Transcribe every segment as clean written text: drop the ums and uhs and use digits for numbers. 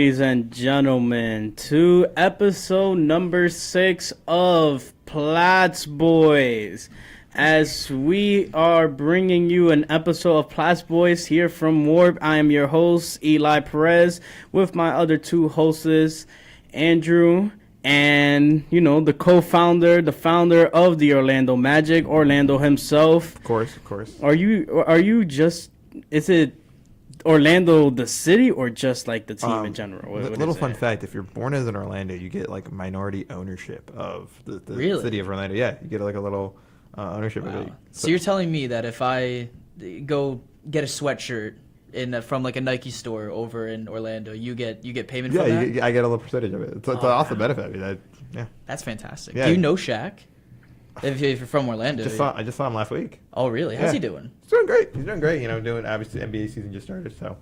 ladies and gentlemen, to episode number 6 of Platt's Boys. As we are bringing you an episode of Platt's Boys here from Warp, I am your host, Eli Perez, with my other two hosts, Andrew, and, the co-founder, the founder of the Orlando Magic, Orlando himself. Of course. Are you just, is it Orlando the city or just like the team in general? What little fun fact, if you're born as an Orlando, you get like minority ownership of the city of Orlando. Yeah, you get like a little ownership of it. So you're telling me that if I go get a sweatshirt from like a Nike store over in Orlando, you get payment for that? Yeah, I get a little percentage of it. It's an awesome benefit. Yeah. That's fantastic. Yeah. Do you know Shaq? If you're from Orlando. I just saw him last week. Oh, really? How's he doing? He's doing great. Doing obviously NBA season just started, so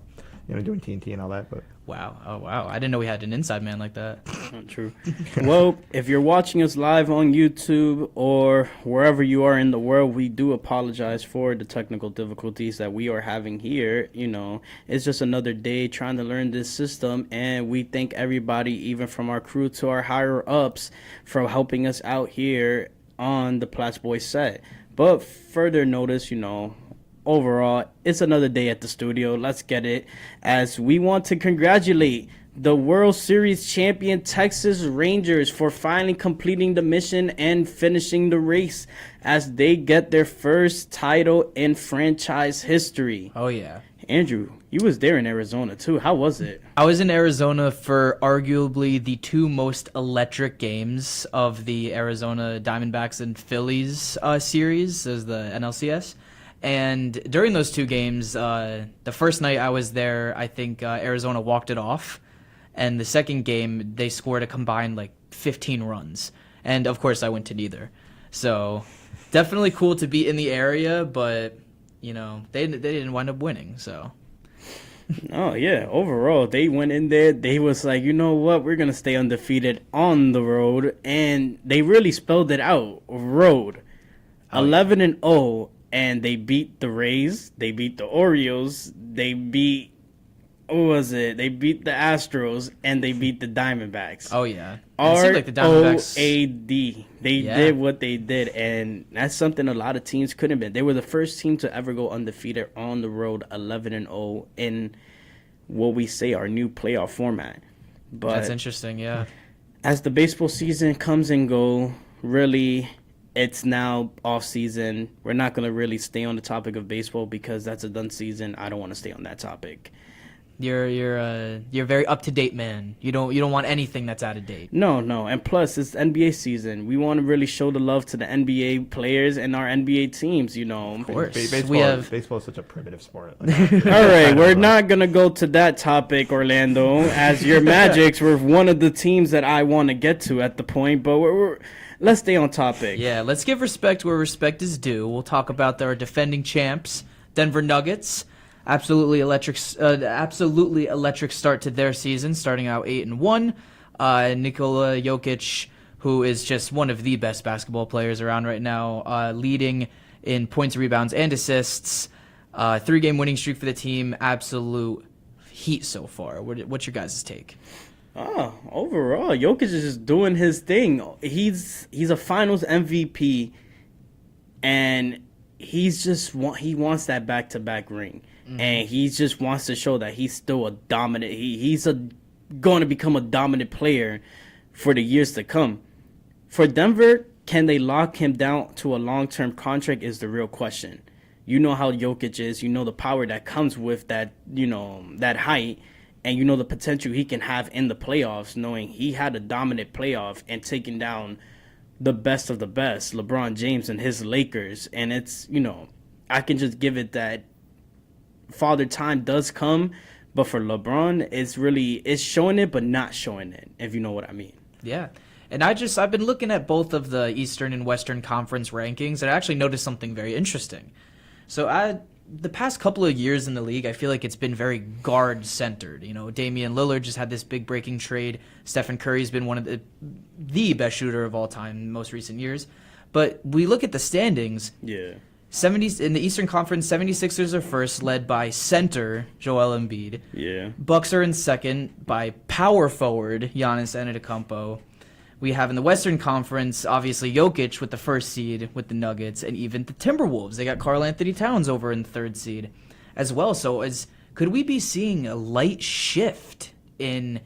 doing TNT and all that. But wow. Oh, wow. I didn't know we had an inside man like that. Not true. Well, if you're watching us live on YouTube or wherever you are in the world, we do apologize for the technical difficulties that we are having here. It's just another day trying to learn this system, and we thank everybody, even from our crew to our higher ups, for helping us out here on the Platt's Boys set. But further notice, overall, it's another day at the studio. Let's get it, as we want to congratulate the World Series champion Texas Rangers for finally completing the mission and finishing the race as they get their first title in franchise history. Oh, yeah. Andrew, you was there in Arizona, too. How was it? I was in Arizona for arguably the two most electric games of the Arizona Diamondbacks and Phillies series, as the NLCS. And during those two games, the first night I was there, I think Arizona walked it off. And the second game, they scored a combined 15 runs. And, of course, I went to neither. So definitely cool to be in the area, but they didn't wind up winning, so. Oh, yeah. Overall, they went in there. They was like, you know what? We're going to stay undefeated on the road. And they really spelled it out. Road. 11-0. And they beat the Rays. They beat the Orioles. They beat, They beat the Astros. And they beat the Diamondbacks. Oh, yeah. It seemed like the Diamondbacks. ROAD. They did what they did, and that's something a lot of teams couldn't have been. They were the first team to ever go undefeated on the road, 11-0, in what we say our new playoff format. But that's interesting, yeah. As the baseball season comes and go, really, it's now off season. We're not going to really stay on the topic of baseball because that's a done season. I don't want to stay on that topic. You're a very up to date man. You don't want anything that's out of date. No, and plus it's NBA season. We want to really show the love to the NBA players and our NBA teams. Of course, baseball is such a primitive sport. All right, we're not gonna go to that topic, Orlando, as your Magics were one of the teams that I want to get to at the point. But let's stay on topic. Yeah, let's give respect where respect is due. We'll talk about our defending champs, Denver Nuggets. Absolutely electric start to their season, starting out 8-1. Nikola Jokic, who is just one of the best basketball players around right now, leading in points, rebounds, and assists. 3-game winning streak for the team. Absolute heat so far. What's your guys' take? Overall, Jokic is just doing his thing. He's a Finals MVP, and he wants that back-to-back ring. And he just wants to show that he's still a dominant. He's going to become a dominant player for the years to come. For Denver, can they lock him down to a long-term contract is the real question. You know how Jokic is. You know the power that comes with that, that height. And the potential he can have in the playoffs, knowing he had a dominant playoff and taking down the best of the best, LeBron James and his Lakers. And it's, I can just give it that Father Time does come, but for LeBron, it's showing it, but not showing it, if you know what I mean. Yeah. And I've been looking at both of the Eastern and Western Conference rankings, and I actually noticed something very interesting. So the past couple of years in the league, I feel like it's been very guard-centered. Damian Lillard just had this big breaking trade. Stephen Curry's been one of the best shooter of all time in most recent years. But we look at the standings. Yeah. In the Eastern Conference, 76ers are first, led by center Joel Embiid. Yeah. Bucks are in second by power forward Giannis Antetokounmpo. We have in the Western Conference, obviously, Jokic with the first seed with the Nuggets, and even the Timberwolves. They got Karl Anthony Towns over in the third seed as well. So could we be seeing a light shift in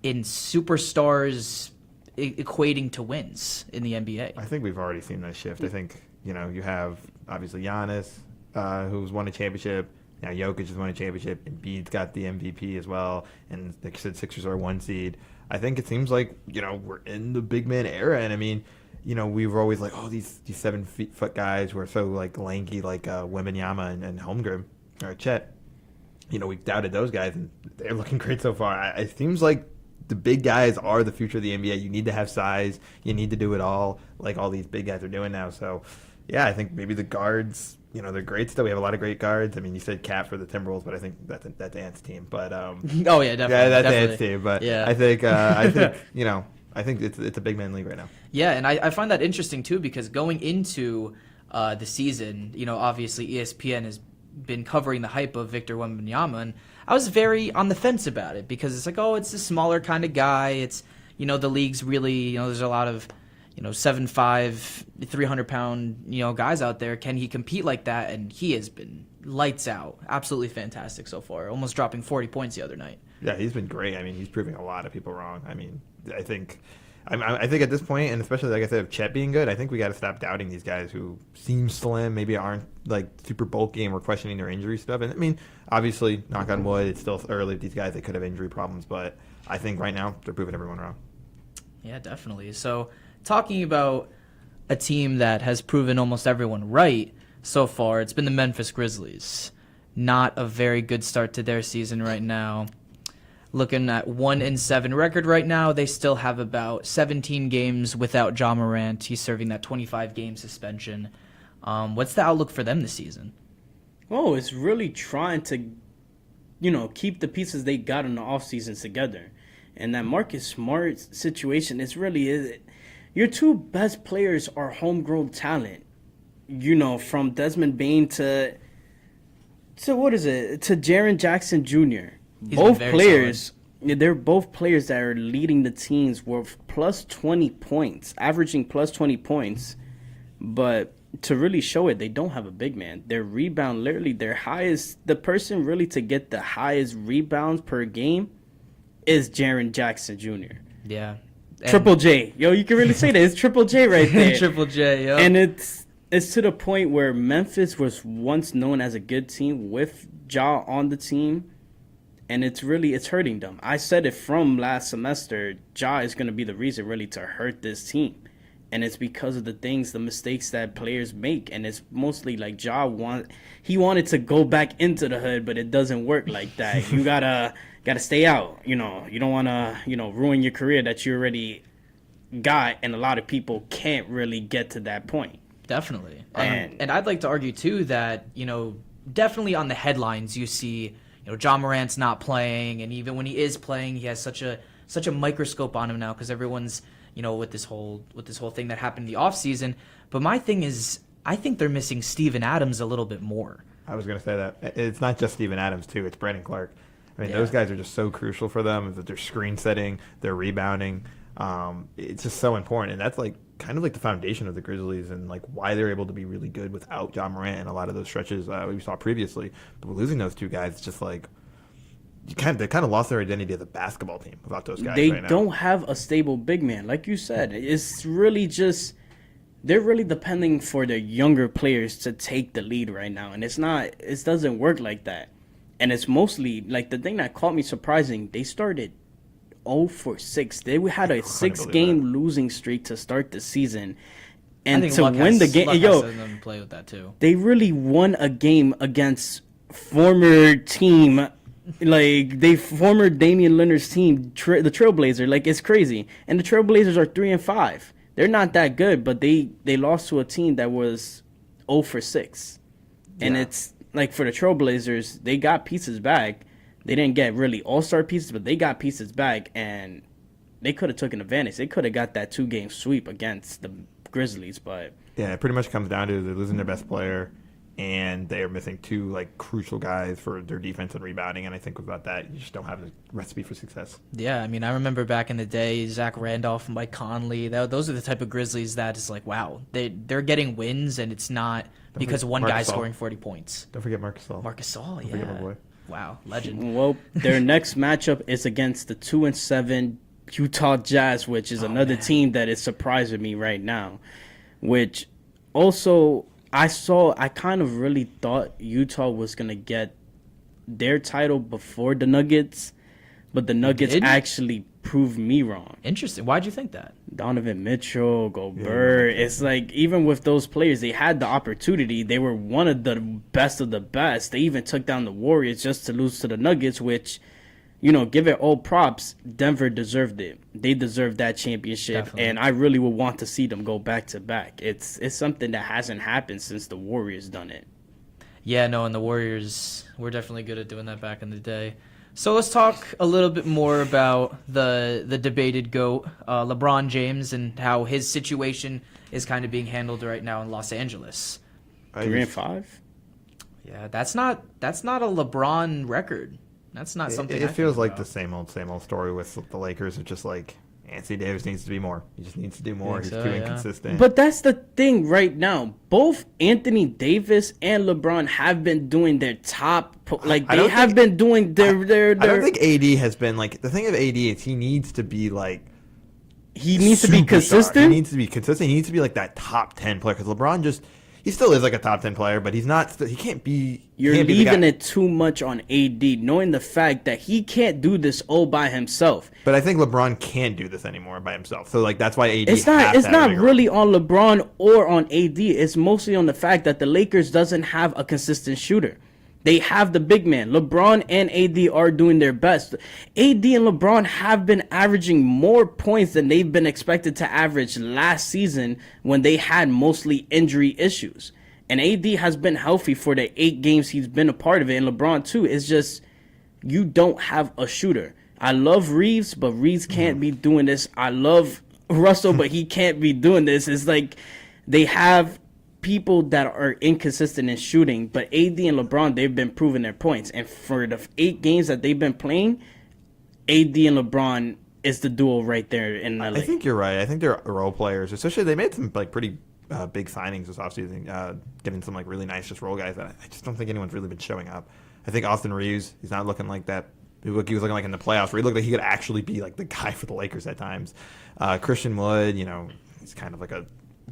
superstars equating to wins in the NBA? I think we've already seen that shift. I think, you have obviously Giannis, who's won a championship. Now Jokic has won a championship. Embiid's got the MVP as well. And like I said, Sixers are 1 seed. I think it seems like, we're in the big man era. And I mean, we were always like, these 7-foot guys who are so like lanky, like Wembanyama and Holmgren or Chet. We've doubted those guys, and they're looking great so far. It seems like the big guys are the future of the NBA. You need to have size. You need to do it all, like all these big guys are doing now. So, yeah, I think maybe the guards, they're great still. We have a lot of great guards. I mean, you said Cat for the Timberwolves, but I think that's Ant's team. But oh yeah, definitely. Yeah, that's definitely. Ant's team. But yeah. I think I think it's a big man league right now. Yeah, and I find that interesting too, because going into the season, obviously ESPN has been covering the hype of Victor Wembanyama, and I was very on the fence about it because it's like, it's a smaller kind of guy. It's, the league's really, there's a lot of, 7'5", 300-pound, guys out there. Can he compete like that? And he has been lights out. Absolutely fantastic so far. Almost dropping 40 points the other night. Yeah, he's been great. I mean, he's proving a lot of people wrong. I mean, I think at this point, and especially like I said, Chet being good, I think we got to stop doubting these guys who seem slim, maybe aren't like super bulky, and we're questioning their injury stuff. And I mean, obviously, knock on wood, it's still early with these guys. They could have injury problems, but I think right now they're proving everyone wrong. Yeah, definitely. So talking about a team that has proven almost everyone right so far, it's been the Memphis Grizzlies. Not a very good start to their season right now. Looking at 1-7 record right now, they still have about 17 games without Ja Morant. He's serving that 25-game suspension. What's the outlook for them this season? Oh, it's really trying to, keep the pieces they got in the offseason together. And that Marcus Smart situation is really, your two best players are homegrown talent. From Desmond Bain to what is it? To Jaren Jackson Jr. Both players, they're both players that are leading the teams with plus 20 points, averaging plus 20 points. But to really show it, they don't have a big man. Their rebound, literally their highest, the person really to get the highest rebounds per game is Jaren Jackson Jr. Yeah. Triple J. Yo, you can really say that. It's Triple J right there. Triple J, yo. And it's to the point where Memphis was once known as a good team with Ja on the team. And it's hurting them. I said it from last semester, Ja is going to be the reason really to hurt this team. And it's because of the mistakes that players make. And it's mostly like Ja he wanted to go back into the hood, but it doesn't work like that. You gotta stay out. You don't want to, ruin your career that you already got. And a lot of people can't really get to that point. Definitely. And I'd like to argue, too, that, definitely on the headlines you see, Ja Morant's not playing, and even when he is playing, he has such a microscope on him now because everyone's, with this whole thing that happened in the offseason. But my thing is, I think they're missing Steven Adams a little bit more. I was going to say that. It's not just Steven Adams, too. It's Brandon Clark. I mean, those guys are just so crucial for them. That their screen setting, their rebounding. It's just so important. And that's kind of like the foundation of the Grizzlies and why they're able to be really good without Ja Morant and a lot of those stretches we saw previously. But losing those two guys, it's just they kind of lost their identity as a basketball team without those guys. They right now. don't have a stable big man, like you said. It's really just they're really depending for their younger players to take the lead right now, and it doesn't work like that. And it's mostly the thing that caught me surprising. They started 0-6. They had a 6-game losing streak to start the season, and to win the game, play with that too. They really won a game against former team, former Damian Lillard's team, the Trailblazer. It's crazy. And the Trailblazers are 3-5. They're not that good, but they lost to a team that was 0-6, and it's for the Trailblazers, they got pieces back. They didn't get really all-star pieces, but they got pieces back, and they could have taken advantage. They could have got that 2-game sweep against the Grizzlies, but... Yeah, it pretty much comes down to they're losing their best player. and they are missing two like crucial guys for their defense and rebounding. And I think without that, you just don't have a recipe for success. Yeah, I mean, I remember back in the day, Zach Randolph and Mike Conley. Those are the type of Grizzlies that is like, wow, they're getting wins, and it's not because one guy's scoring 40 points. Don't forget Marcus Gasol. Marcus Gasol, yeah. Forget my boy. Wow, legend. Well, their next matchup is against the 2-7 Utah Jazz, which is another team that is surprising me right now. Which also I kind of really thought Utah was gonna get their title before the Nuggets, but the Nuggets actually proved me wrong. Interesting. Why'd you think that? Donovan Mitchell, Gobert. It's like even with those players, they had the opportunity. They were one of the best of the best. They even took down the Warriors just to lose to the Nuggets, which, you know, give it all props. Denver deserved it. They deserved that championship, Definitely. and I really would want to see them go back to back. It's something that hasn't happened since the Warriors done it. Yeah, no, and the Warriors were definitely good at doing that back in the day. So let's talk a little bit more about the debated GOAT, LeBron James, and how his situation is kind of being handled right now in Los Angeles. 3-5. Yeah, that's not a LeBron record. That's not something. It feels like the same old story with the Lakers. It's just like Anthony Davis needs to be more. He just needs to do more. He's too inconsistent. But that's the thing right now. Both Anthony Davis and LeBron have been doing their top. Like they have been doing their. I don't think AD has been like the thing of AD is he needs to be like. He needs to be consistent. He needs to be consistent. He needs to be like that top 10 player because LeBron just. He still is like a top 10 player, but he's not. He can't be. You're leaving it too much on AD, knowing the fact that he can't do this all by himself. But I think LeBron can't do this anymore by himself. So like that's why AD. It's not really on LeBron or on AD. It's mostly on the fact that the Lakers doesn't have a consistent shooter. They have the big man. LeBron and AD are doing their best. AD and LeBron have been averaging more points than they've been expected to average last season when they had mostly injury issues. And AD has been healthy for the 8 games he's been a part of it. And LeBron, too. It's just you don't have a shooter. I love Reeves, but Reeves can't be doing this. I love Russell, but he can't be doing this. It's like they have people that are inconsistent in shooting, but AD and LeBron, they've been proving their points. And for the 8 games that they've been playing, AD and LeBron is the duo right there in LA. I think you're right. I think they're role players. Especially they made some like pretty big signings this offseason, getting some like really nice just role guys that I just don't think anyone's really been showing up. I think Austin Reeves, he's not looking like that. He was looking like in the playoffs where he looked like he could actually be like the guy for the Lakers at times. Christian Wood, you know, he's kind of like a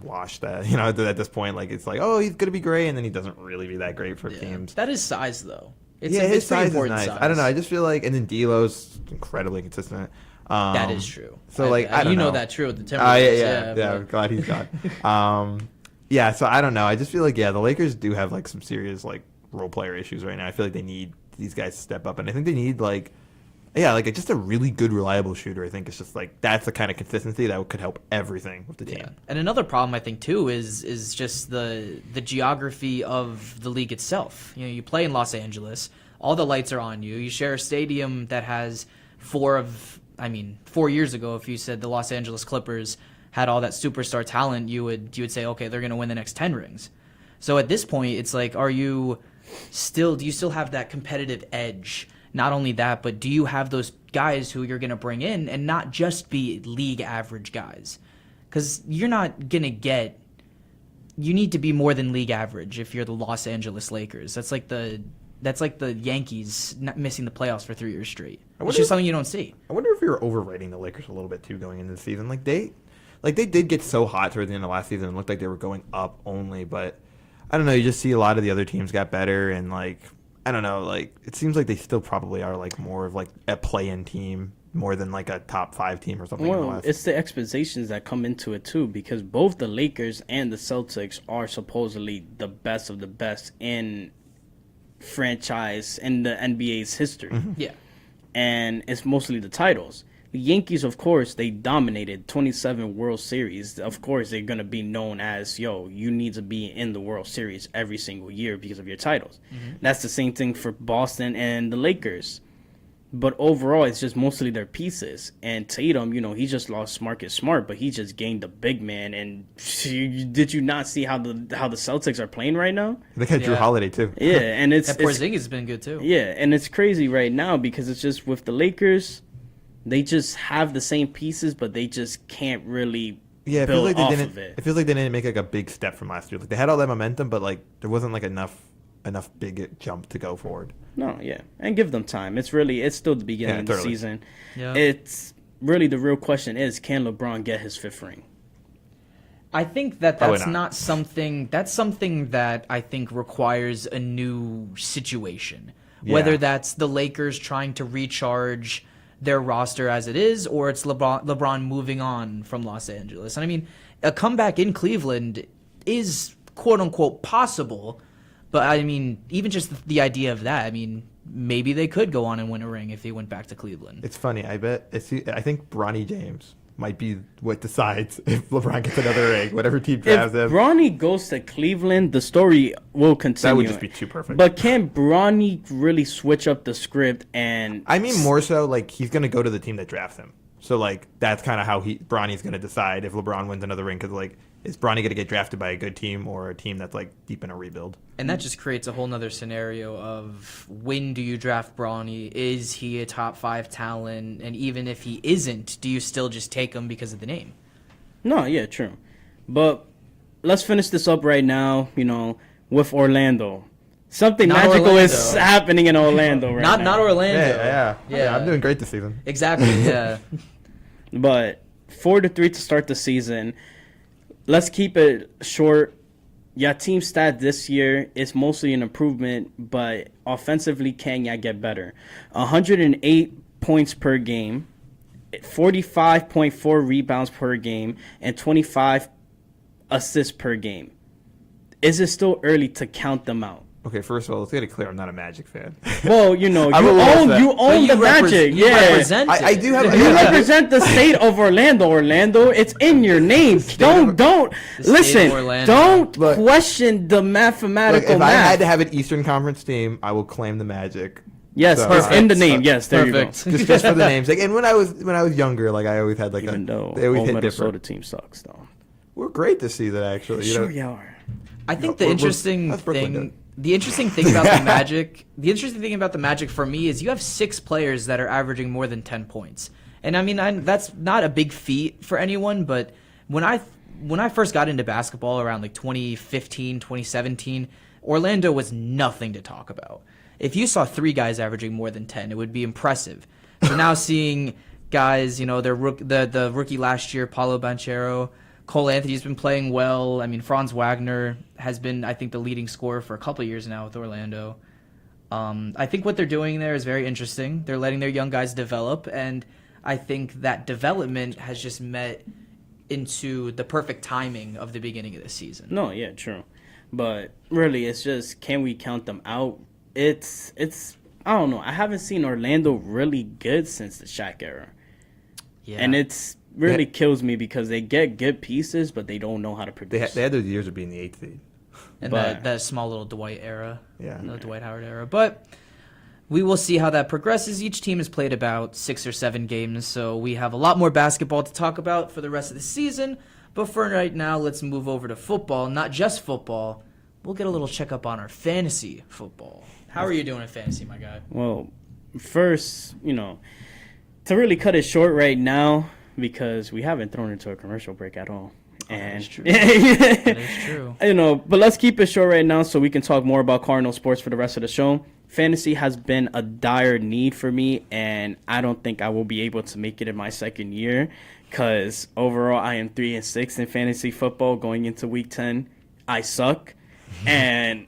wash that, you know, at this point, like it's like, oh, he's gonna be great, and then he doesn't really be that great for teams. That is size though. His size is nice. I don't know. I just feel like, and then D'Lo's incredibly consistent. That is true. So I don't know. You know that true with the Timberwolves. Yeah. I'm glad he's gone. Yeah. So I don't know. I just feel like the Lakers do have like some serious like role player issues right now. I feel like they need these guys to step up, and I think they need like just a really good, reliable shooter. I think it's just like that's the kind of consistency that could help everything with the team. Yeah. And another problem I think too is just the geography of the league itself. You know, you play in Los Angeles, all the lights are on you. You share a stadium that has 4 years ago, if you said the Los Angeles Clippers had all that superstar talent, you would say, okay, they're going to win the next 10 rings. So at this point, it's like, do you still have that competitive edge? Not only that, but do you have those guys who you're going to bring in and not just be league average guys? Because you're not going to get – you need to be more than league average if you're the Los Angeles Lakers. That's like the Yankees not missing the playoffs for 3 years straight. It's just something you don't see. I wonder if you're overrating the Lakers a little bit too going into the season. Like they did get so hot towards the end of last season and looked like they were going up only, but I don't know. You just see a lot of the other teams got better and like – I don't know, like it seems like they still probably are like more of like a play-in team more than like a top 5 team or something. Well, it's the expectations that come into it too, because both the Lakers and the Celtics are supposedly the best of the best in franchise in the NBA's history. Mm-hmm. Yeah. And it's mostly the titles. The Yankees, of course, they dominated 27 World Series. Of course, they're going to be known as, you need to be in the World Series every single year because of your titles. Mm-hmm. That's the same thing for Boston and the Lakers. But overall, it's just mostly their pieces. And Tatum, he just lost Marcus Smart, but he just gained the big man. And did you not see how the Celtics are playing right now? They got Drew Holiday too. Yeah, and Porzingis has been good too. Yeah, and it's crazy right now because it's just with the Lakers, they just have the same pieces, but they just can't really build off of it. It feels like they didn't make like a big step from last year. Like they had all that momentum, but like there wasn't like enough big jump to go forward. No, yeah, and give them time. It's still the beginning of the season. Yeah. It's really the real question is, can LeBron get his 5th ring? I think that's not something. That's something that I think requires a new situation. Yeah. Whether that's the Lakers trying to recharge their roster as it is, or it's LeBron moving on from Los Angeles. And I mean, a comeback in Cleveland is quote unquote possible. But, I mean, even just the idea of that, I mean, maybe they could go on and win a ring if they went back to Cleveland. It's funny. I think Bronny James might be what decides if LeBron gets another ring, whatever team drafts him. If Bronny goes to Cleveland, the story will continue. That would just be too perfect. But can Bronny really switch up the script and... I mean, more so, like, he's going to go to the team that drafts him. So, like, that's kind of how Bronny's going to decide if LeBron wins another ring. Because, like, is Bronny going to get drafted by a good team or a team that's, like, deep in a rebuild? And that just creates a whole nother scenario of when do you draft Bronny? Is he a top 5 talent? And even if he isn't, do you still just take him because of the name? No, yeah, true. But let's finish this up right now, with Orlando. Something Not magical Orlando. is happening in Orlando right now. Not Orlando. Yeah, I'm doing great this season. Exactly, yeah. But 4-3 to start the season. Let's keep it short. Yeah, team stat this year is mostly an improvement, but offensively, can ya get better? 108 points per game, 45.4 rebounds per game, and 25 assists per game. Is it still early to count them out? Okay, first of all, let's get it clear. I'm not a Magic fan. Well, you own the Magic. Represent I do have. You represent the state of Orlando. Orlando, it's in your name. Don't question the mathematical If math. I had to have an Eastern Conference team, I will claim the Magic. Yes, Perfect. in the name. Yes, there Perfect. you go. Just for the names. Like, and when I was younger, like I always had like Even though they always old hit Minnesota different. team sucks, though. We're great this season, actually. Sure, you are. I think No, the we're- interesting that's Brooklyn, thing, dude. the interesting thing about the interesting thing about the Magic for me is you have 6 players that are averaging more than 10 points. And I mean, that's not a big feat for anyone, but when I first got into basketball around like 2015, 2017, Orlando was nothing to talk about. If you saw 3 guys averaging more than 10, it would be impressive. So now seeing guys, the rookie last year, Paulo Banchero, Cole Anthony's been playing well. I mean, Franz Wagner has been, I think, the leading scorer for a couple of years now with Orlando. I think what they're doing there is very interesting. They're letting their young guys develop, and I think that development has just met into the perfect timing of the beginning of the season. No, yeah, true. But really, it's just, can we count them out? It's I don't know. I haven't seen Orlando really good since the Shaq era. Yeah. And it's really kills me because they get good pieces, but they don't know how to produce. They had those years of being the 8th seed. And But- that small little Dwight era. Yeah. The Dwight Howard era. But we will see how that progresses. Each team has played about 6 or 7 games, so we have a lot more basketball to talk about for the rest of the season. But for right now, let's move over to football. Not just football. We'll get a little checkup on our fantasy football. How are you doing in fantasy, my guy? Well, first, to really cut it short right now, because we haven't thrown into a commercial break at all. And is true. That is true. But let's keep it short right now so we can talk more about Cardinal sports for the rest of the show. Fantasy has been a dire need for me, and I don't think I will be able to make it in my second year because overall I am 3-6 in fantasy football going into week 10. I suck, and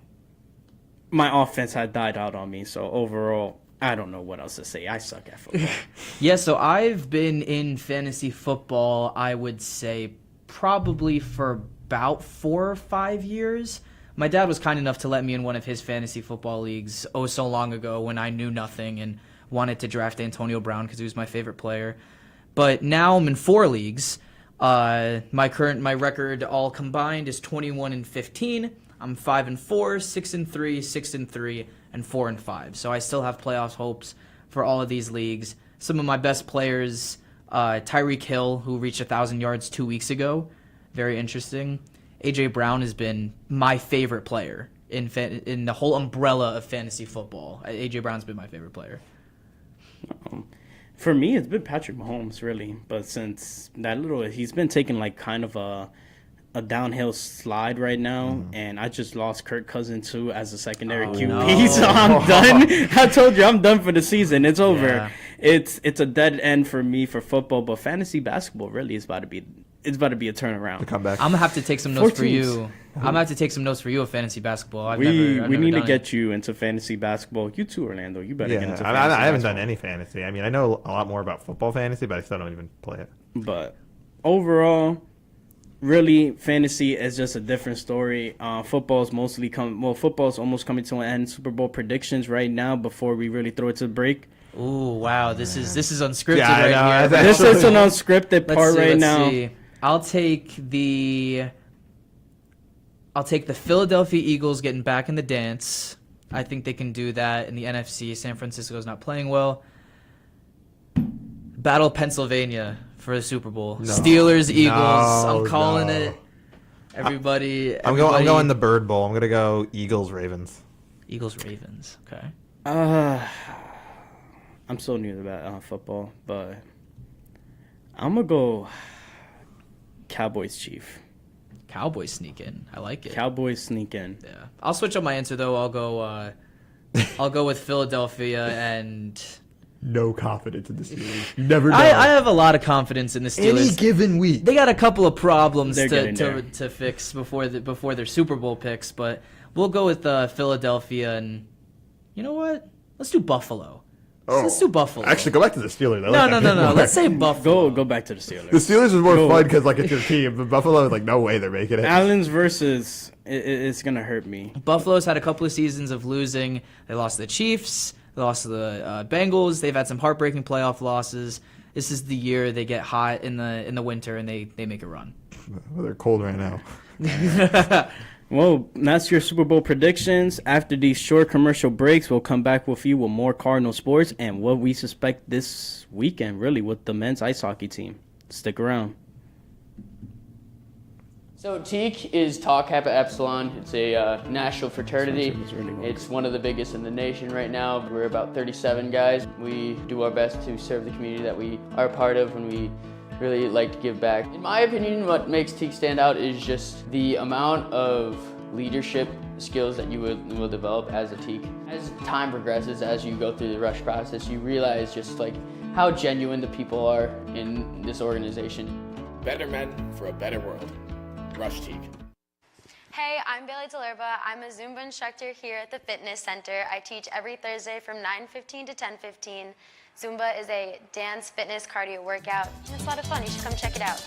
my offense had died out on me. So overall, I don't know what else to say. I suck at football. Yeah, so I've been in fantasy football, I would say, probably for about 4 or 5 years. My dad was kind enough to let me in one of his fantasy football leagues so long ago when I knew nothing and wanted to draft Antonio Brown because he was my favorite player. But now I'm in 4 leagues. My record all combined is 21-15. I'm 5-4, 6-3, 6-3, and 4-5. So I still have playoff hopes for all of these leagues. Some of my best players, Tyreek Hill, who reached 1,000 yards 2 weeks ago. Very interesting. A.J. Brown has been my favorite player in the whole umbrella of fantasy football. A.J. Brown's been my favorite player. For me, it's been Patrick Mahomes, really. But since he's been taking like kind of a downhill slide right now, and I just lost Kirk Cousins too as a secondary QB, no. so I'm done. I told you I'm done for the season. It's over. Yeah. It's a dead end for me for football, but fantasy basketball really is about to be a turnaround. The comeback. I'm gonna have to take some notes for 14s. you. I'm gonna have to take some notes for you of fantasy basketball. I've We never need to done get you into fantasy basketball. You too, Orlando. You better get into fantasy I haven't done basketball. any fantasy. I mean, I know a lot more about football fantasy, but I still don't even play it. But overall, really, fantasy is just a different story. Football's almost coming to an end. Super Bowl predictions right now before we really throw it to the break. Ooh, wow! This is unscripted Yeah, I right know. here. That's This is an unscripted part right now. See. I'll take the Philadelphia Eagles getting back in the dance. I think they can do that in the NFC. San Francisco's not playing well. Battle Pennsylvania for the Super Bowl. No. Steelers, Eagles. No, I'm calling no. it. Everybody. I'm going the Bird Bowl. I'm gonna go Eagles Ravens. Eagles, Ravens. Okay. I'm so new to that football, but I'm gonna go Cowboys Chief. Cowboys sneak in. I like it. Cowboys sneak in. Yeah. I'll switch up my answer though. I'll go with Philadelphia and. No confidence in the Steelers. You never know. I have a lot of confidence in the Steelers. Any given week. They got a couple of problems They're getting there. to fix before their Super Bowl picks, but we'll go with Philadelphia, and you know what? Let's do Buffalo. Let's do Buffalo. Actually, go back to the Steelers. I no, like no, that no, pick no. more. Let's say Buffalo. Go back to the Steelers. The Steelers is more Go. fun because like it's your team, but Buffalo is like no way they're making it. Allen's versus it's gonna hurt me. Buffalo's had a couple of seasons of losing. They lost to the Chiefs. They lost to the Bengals. They've had some heartbreaking playoff losses. This is the year they get hot in the winter and they make a run. Well, they're cold right now. Well, that's your Super Bowl predictions. After these short commercial breaks, we'll come back with you with more Cardinal sports and what we suspect this weekend, really, with the men's ice hockey team. Stick around. So TEAC is Tau Kappa Epsilon. It's a national fraternity. Sounds like it's really well. It's one of the biggest in the nation right now. We're about 37 guys. We do our best to serve the community that we are a part of, and we really like to give back. In my opinion, what makes TEAC stand out is just the amount of leadership skills that you will develop as a TEAC. As time progresses, as you go through the rush process, you realize just like how genuine the people are in this organization. Better men for a better world. Rush TEAC. Hey, I'm Bailey Delerba. I'm a Zumba instructor here at the Fitness Center. I teach every Thursday from 9:15 to 10:15. Zumba is a dance, fitness, cardio workout, and it's a lot of fun. You should come check it out.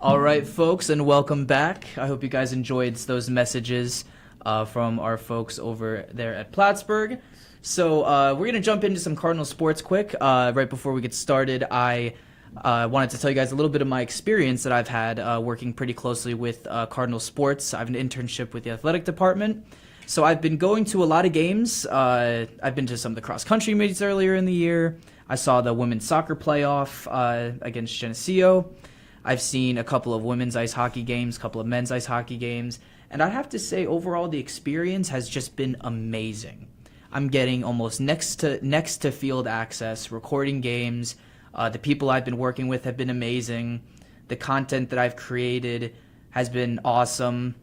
All right, folks, and welcome back. I hope you guys enjoyed those messages from our folks over there at Plattsburgh. So we're going to jump into some Cardinal sports quick. Right before we get started, I wanted to tell you guys a little bit of my experience that I've had working pretty closely with Cardinal sports. I have an internship with the athletic department. So I've been going to a lot of games. I've been to some of the cross-country meets earlier in the year. I saw the women's soccer playoff against Geneseo. I've seen a couple of women's ice hockey games, a couple of men's ice hockey games, and I have to say overall the experience has just been amazing. I'm getting almost next to field access, recording games. The people I've been working with have been amazing. The content that I've created has been awesome.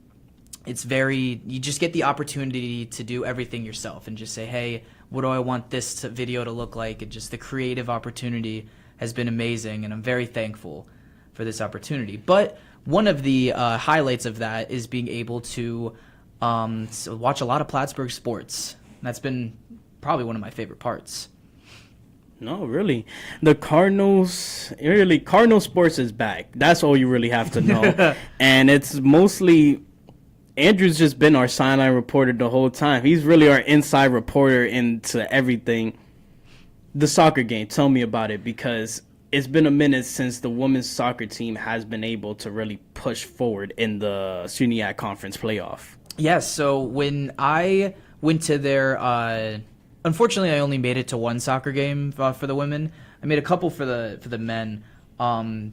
You just get the opportunity to do everything yourself and just say, hey, what do I want this video to look like? And just the creative opportunity has been amazing, and I'm very thankful for this opportunity. But one of the highlights of that is being able to watch a lot of Plattsburgh sports. That's been probably one of my favorite parts. No, really. The Cardinal sports is back. That's all you really have to know. And it's mostly Andrew's just been our sideline reporter the whole time. He's really our inside reporter into everything. The soccer game, tell me about it, because it's been a minute since the women's soccer team has been able to really push forward in the SUNYAC Conference playoff. Yeah, so when I went to their, unfortunately, I only made it to one soccer game for the women. I made a couple for the men.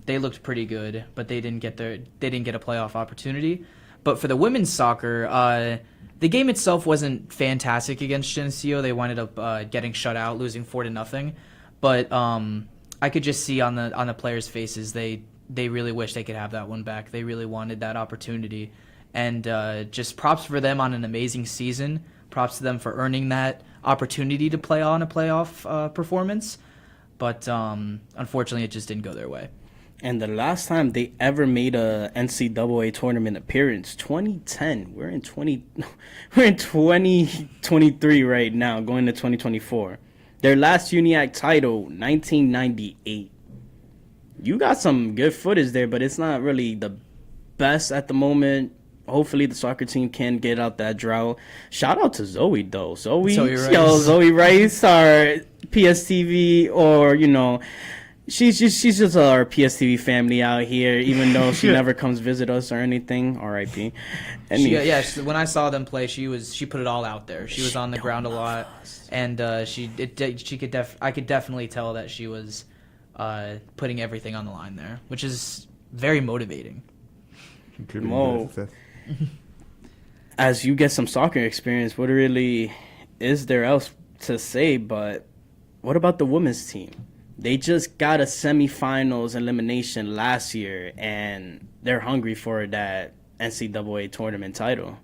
They looked pretty good, but they didn't get a playoff opportunity. But for the women's soccer, the game itself wasn't fantastic against Geneseo. They ended up getting shut out, losing 4-0. But I could just see on the players' faces they really wish they could have that one back. They really wanted that opportunity. And just props for them on an amazing season. Props to them for earning that opportunity to play on a playoff performance. But unfortunately, it just didn't go their way. And the last time they ever made a NCAA tournament appearance, 2010. We're in 2023 right now, going to 2024. Their last UNIAC title, 1998. You got some good footage there, but it's not really the best at the moment. Hopefully the soccer team can get out that drought. Shout out to Zoe though. Zoe Rice, our PSTV, or she's just our PSTV family out here, even though she never comes visit us or anything. R.I.P. When I saw them play, she put it all out there. She was on the ground a lot, and I could definitely tell that she was putting everything on the line there, which is very motivating. Mo, as you get some soccer experience, what really is there else to say? But what about the women's team? They just got a semifinals elimination last year, and they're hungry for that NCAA tournament title.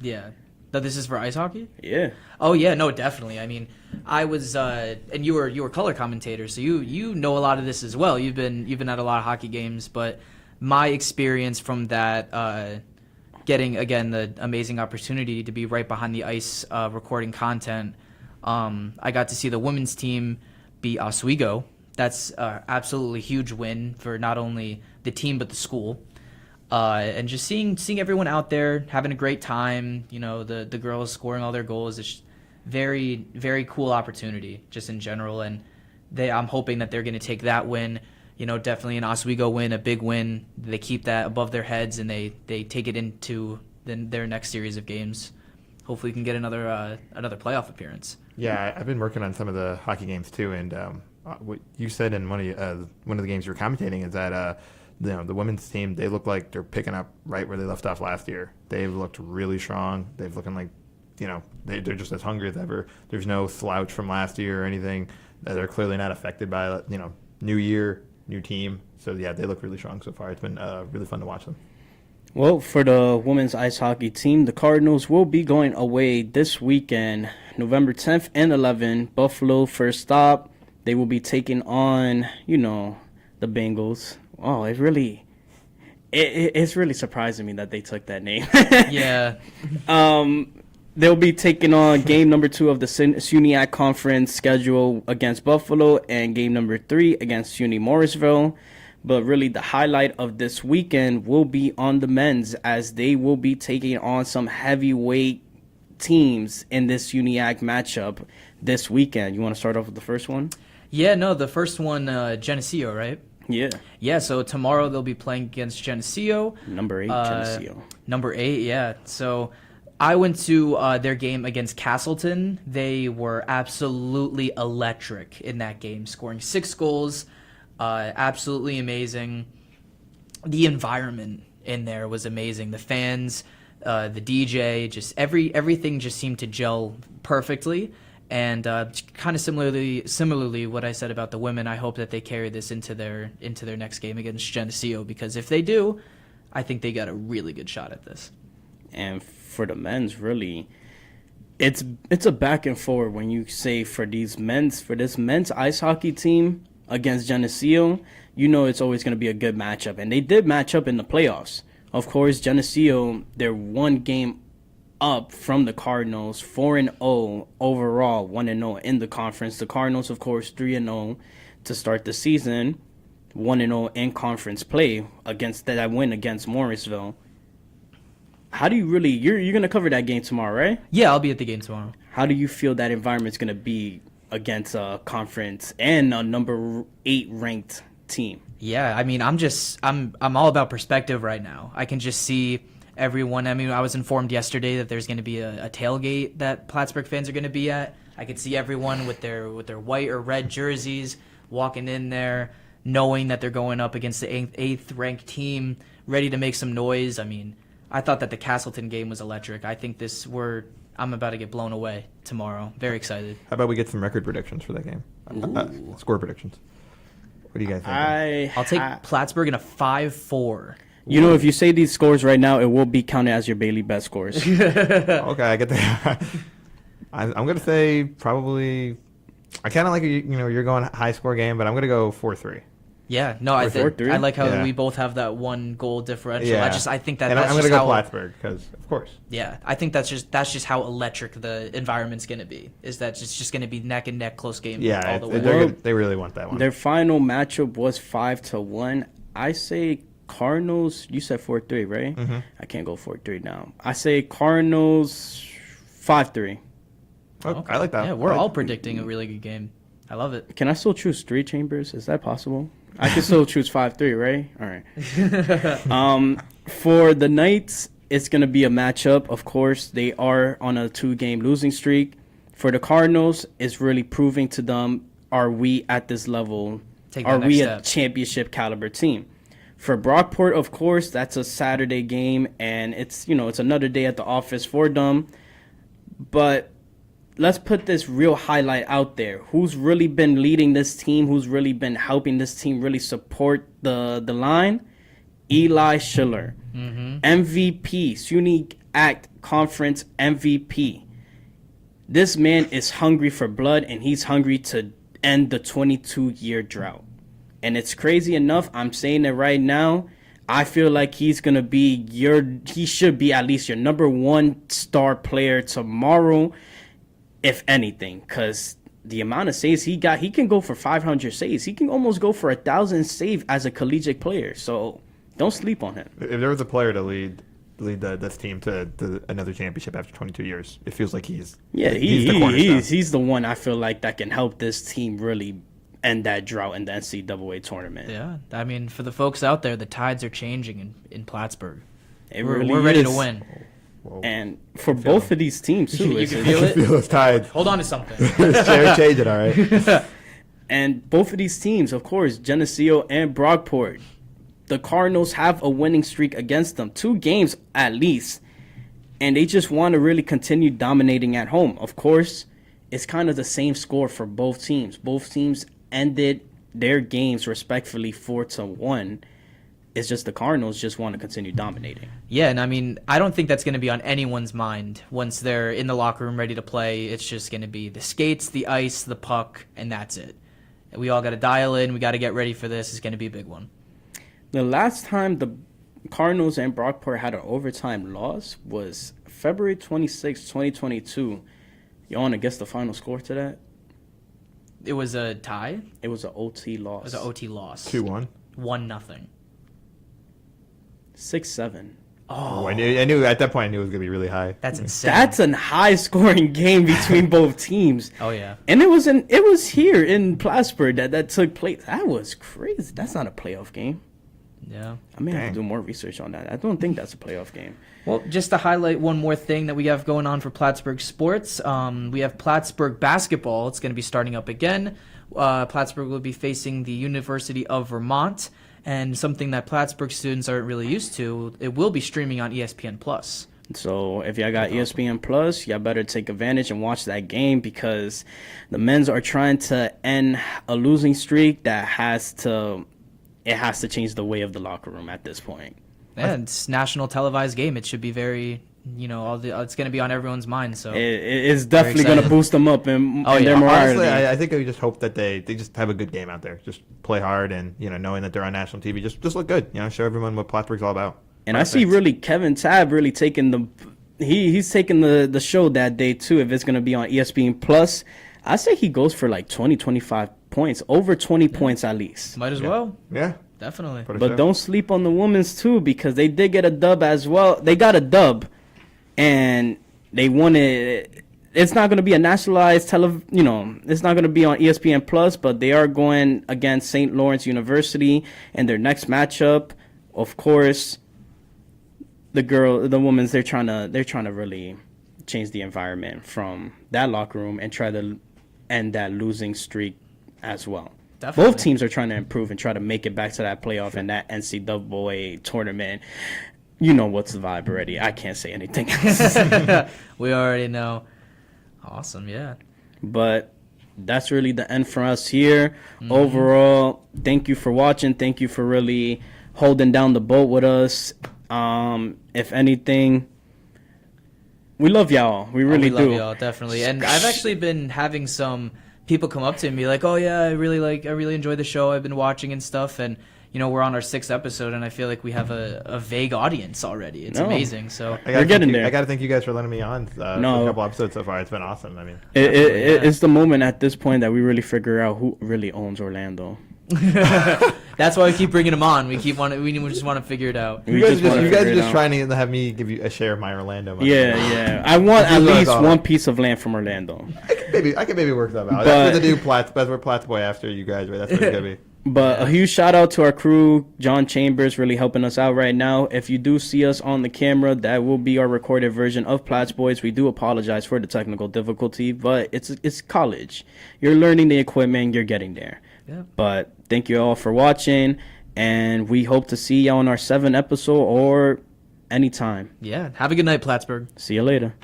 Yeah. That this is for ice hockey? Yeah. Oh yeah, no, definitely. I mean, I was and you were color commentator, so you know a lot of this as well. You've been at a lot of hockey games, but my experience from that getting again the amazing opportunity to be right behind the ice recording content, I got to see the women's team beat Oswego. That's absolutely huge win for not only the team but the school. And just seeing everyone out there having a great time, the girls scoring all their goals, it's very, very cool opportunity just in general. And I'm hoping that they're going to take that win, definitely an Oswego win, a big win. They keep that above their heads and they take it into their next series of games. Hopefully, we can get another playoff appearance. Yeah, I've been working on some of the hockey games too, and what you said in one of the games you were commentating is that the women's team, they look like they're picking up right where they left off last year. They've looked really strong. They've looking like they're just as hungry as ever. There's no slouch from last year or anything. They're clearly not affected by new year, new team. So yeah, they look really strong so far. It's been really fun to watch them. Well, for the women's ice hockey team, the Cardinals will be going away this weekend, November 10th and 11th. Buffalo first stop. They will be taking on, the Bengals. Oh, it's really surprising me that they took that name. Yeah. They'll be taking on game number 2 of the SUNYAC Conference schedule against Buffalo and game number 3 against SUNY Morrisville. But really, the highlight of this weekend will be on the men's, as they will be taking on some heavyweight teams in this UNIAC matchup this weekend. You want to start off with the first one? Yeah, no, the first one, Geneseo, right? Yeah. Yeah, so tomorrow they'll be playing against Geneseo. Number 8, Geneseo. Number 8, yeah. So I went to their game against Castleton. They were absolutely electric in that game, scoring 6 goals. Absolutely amazing. The environment in there was amazing. The fans, the DJ, just everything just seemed to gel perfectly. And kind of similarly, what I said about the women, I hope that they carry this into their next game against Geneseo, because if they do, I think they got a really good shot at this. And for the men's, really, it's a back and forward when you say for this men's ice hockey team against Geneseo, it's always going to be a good matchup. And they did match up in the playoffs. Of course, Geneseo, they're one game up from the Cardinals, 4-0 overall, 1-0 in the conference. The Cardinals, of course, 3-0 to start the season, 1-0 in conference play against that win against Morrisville. how do you really? You're gonna cover that game tomorrow, right? Yeah, I'll be at the game tomorrow. How do you feel that environment's gonna be against a conference and a number 8 ranked team? Yeah, I mean, I'm all about perspective right now. I can just see everyone. I mean, I was informed yesterday that there's going to be a tailgate that Plattsburgh fans are going to be at. I could see everyone with their white or red jerseys walking in there, knowing that they're going up against the 8th ranked team, ready to make some noise. I mean, I thought that the Castleton game was electric. I think I'm about to get blown away tomorrow. Very excited. How about we get some record predictions for that game? Score predictions. What do you guys think? I'll take Plattsburgh in a 5-4. You know, if you say these scores right now, it will be counted as your Bailey bet scores. Okay, I get that. I'm going to say probably. I kind of like you're going high score game, but I'm going to go 4-3. Yeah, no, I like how Yeah. we both have that 1 goal differential. Yeah. I think that And that's I'm going to just go how Plattsburgh because, of course. Yeah, I think that's just how electric the environment's going to be. Is that it's just going to be neck and neck, close game Yeah, all the way. they really want that one. Their final matchup was 5-1. I say Cardinals. You said 4-3, right? Mm-hmm. I can't go 4-3 now. I say Cardinals 5-3. Okay. I like that. Yeah, we're all predicting a really good game. I love it. Can I still choose 3 chambers? Is that possible? I can still choose 5-3, right? All right. For the Knights, it's going to be a matchup. Of course, they are on a 2-game losing streak. For the Cardinals, it's really proving to them, are we at this level? Are we a championship caliber team? For Brockport, of course, that's a Saturday game, and it's another day at the office for them. But let's put this real highlight out there. Who's really been leading this team? Who's really been helping this team really support the line? Eli Schiller, MVP, SUNY Act Conference MVP. This man is hungry for blood, and he's hungry to end the 22-year drought. And it's crazy enough, I'm saying it right now, I feel like he's going to be he should be at least your number 1 star player tomorrow, if anything, because the amount of saves he got, he can go for 500 saves. He can almost go for 1,000 save as a collegiate player. So don't sleep on him. If there was a player to lead this team to another championship after 22 years, it feels like he's the cornerstone. He's the one I feel like that can help this team really end that drought in the NCAA tournament. Yeah, I mean, for the folks out there, the tides are changing in Plattsburgh. We're ready to win. Whoa. And for both of these teams, too. You can feel it? Feel those tides. Hold on to something. Change it, all right? And both of these teams, of course, Geneseo and Brockport, the Cardinals have a winning streak against them, 2 games at least. And they just want to really continue dominating at home. Of course, it's kind of the same score for both teams. Both teams ended their games respectfully 4-1. It's just the Cardinals just want to continue dominating. Yeah, and I mean, I don't think that's going to be on anyone's mind once they're in the locker room ready to play. It's just going to be the skates, the ice, the puck, and that's it. We all got to dial in. We got to get ready for this. It's going to be a big one. The last time the Cardinals and Brockport had an overtime loss was February 26, 2022. You want to guess the final score to that? It was a tie. It was an OT loss. It was an OT loss. 2-1. 1-0. 6-7. Oh, I knew at that point. I knew it was gonna be really high. That's insane. That's a high-scoring game between both teams. Oh yeah. And it was here in Plattsburgh that took place. That was crazy. That's not a playoff game. Yeah. I may have Dang. to do more research on that. I don't think that's a playoff game. Well, just to highlight one more thing that we have going on for Plattsburgh sports, we have Plattsburgh basketball. It's going to be starting up again. Plattsburgh will be facing the University of Vermont, and something that Plattsburgh students aren't really used to, it will be streaming on ESPN+. So if y'all got ESPN Plus, y'all better take advantage and watch that game because the men's are trying to end a losing streak that has to change the way of the locker room at this point. Yeah, it's national televised game. It should be very, it's going to be on everyone's mind. So It's definitely going to boost them up and their morale. Honestly, I think I just hope that they just have a good game out there. Just play hard and, knowing that they're on national TV, just look good. Show everyone what Plattsburgh's all about. And I see really Kevin Tabb really taking he's taking the show that day too. If it's going to be on ESPN Plus, I say he goes for like 20, 25 points, over 20 points at least. might as well. Yeah. Definitely. But don't sleep on the women's too because they did get a dub as well. They got a dub and they wanted. It's not going to be a nationalized it's not going to be on ESPN Plus, but they are going against St. Lawrence University in their next matchup. Of course, the women's they're trying to really change the environment from that locker room and try to end that losing streak as well. Definitely. Both teams are trying to improve and try to make it back to that playoff and that NCAA tournament. You know what's the vibe already. I can't say anything else. We already know. Awesome, yeah. But that's really the end for us here. Overall, thank you for watching. Thank you for really holding down the boat with us. If anything, we love y'all. We really we love do. y'all, definitely. And I've actually been having some people come up to me and be like, "Oh yeah, I really enjoy the show. I've been watching and stuff." And we're on our 6th episode, and I feel like we have a vague audience already. It's amazing. So we're getting there. I got to thank you guys for letting me on for a couple episodes so far. It's been awesome. I mean, it's the moment at this point that we really figure out who really owns Orlando. That's why we keep bringing them on. We just want to figure it out. You guys are just trying to have me give you a share of my Orlando money. Yeah. I want at least one piece of land from Orlando. I can maybe work that out. That's where the new Platt. That's where Platt's boy after you guys. Right? That's what it's gonna be. But a huge shout out to our crew, John Chambers, really helping us out right now. If you do see us on the camera, that will be our recorded version of Platt's Boys. We do apologize for the technical difficulty, but it's college. You're learning the equipment, you're getting there. Yeah. But thank you all for watching, and we hope to see you on our 7th episode or anytime. Yeah. Have a good night, Plattsburgh. See you later.